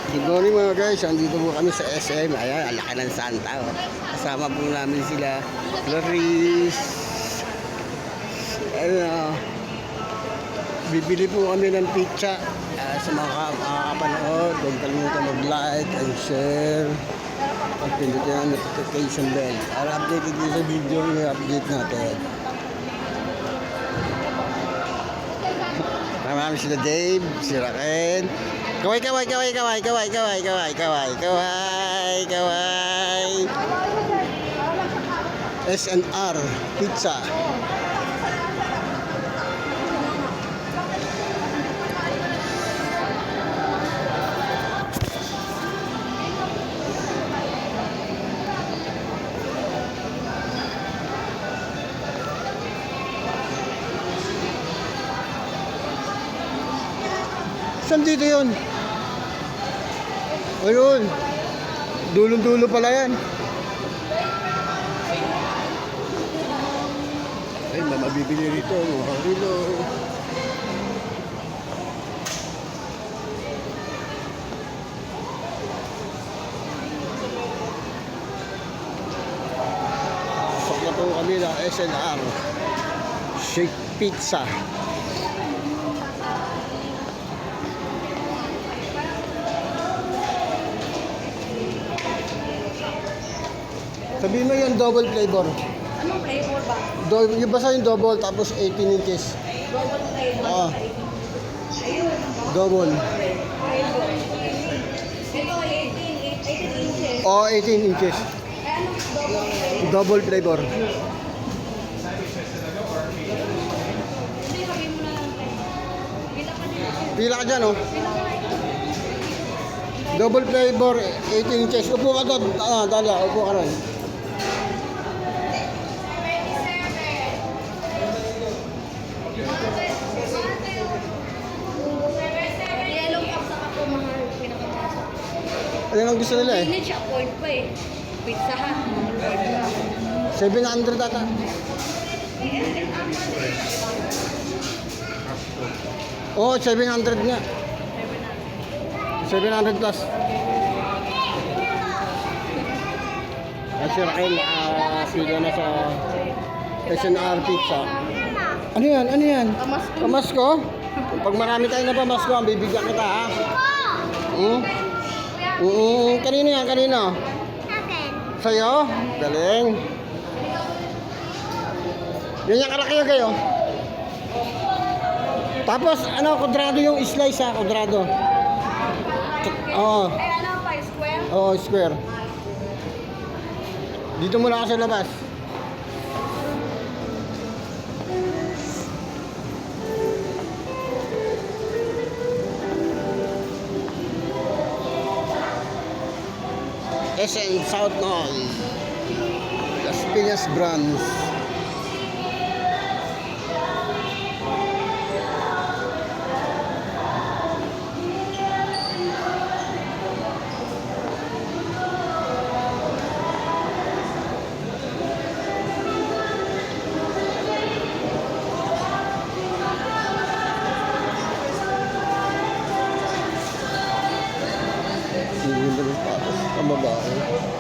Good morning mga guys, andito po kami sa SM. Ayan, alaki ng Santa. Oh. Kasama po namin sila Clarice. Ano, bibili po kami ng pizza sa mga makakapanood. Huwag kalimutan mag-like and share at pindutin ang notification bell para updated din sa video yung update natin. Marami sila Dave, si Raquel. Kaway. SNR Pizza. Saan dito yun? Ayun. Dulong-dulo pala yan. Ay, mabibili rito. Hello. Pasok na po kami ng SNR Shake Pizza. Sabihin mo yung double flavor. Anong flavor ba? Yung basta yung double tapos 18 inches. Double flavor. Oo. Ayun. Double. Flavor. Ito 18 inches. Oo, 18 inches. Anong double flavor? Double flavor. Hindi, sabihin mo na lang. Pila ka din. Pila ka dyan, oh. Pila ka ito. Double flavor, 18 inches. Upo ka doon. Dalia, upo ka rin. Yellow cup sa ako mahal. Pinakataas. Ano ang gusto nila eh? Hindi siya afford pa eh. Pizza Hut. 700 ata. Oo, 700 nga. 700 plus. At si Raquel, pila na sa SNR Pizza. Ano yan? Ano yan? Pamasko. Pamasko? Pag marami tayo na pamasko, bibigyan kita ha. Kanino yan? Kanino? Sa'yo? Galing. Ganyan kalaki yung kayo. Tapos, ano, kudrado yung slice ha, kudrado. Oo. Eh ano pa? Square? Oo, square. Dito muna ako sa labas. SM South Mall. Las Piñas Branch. Hindi na rin tapos kamabaho.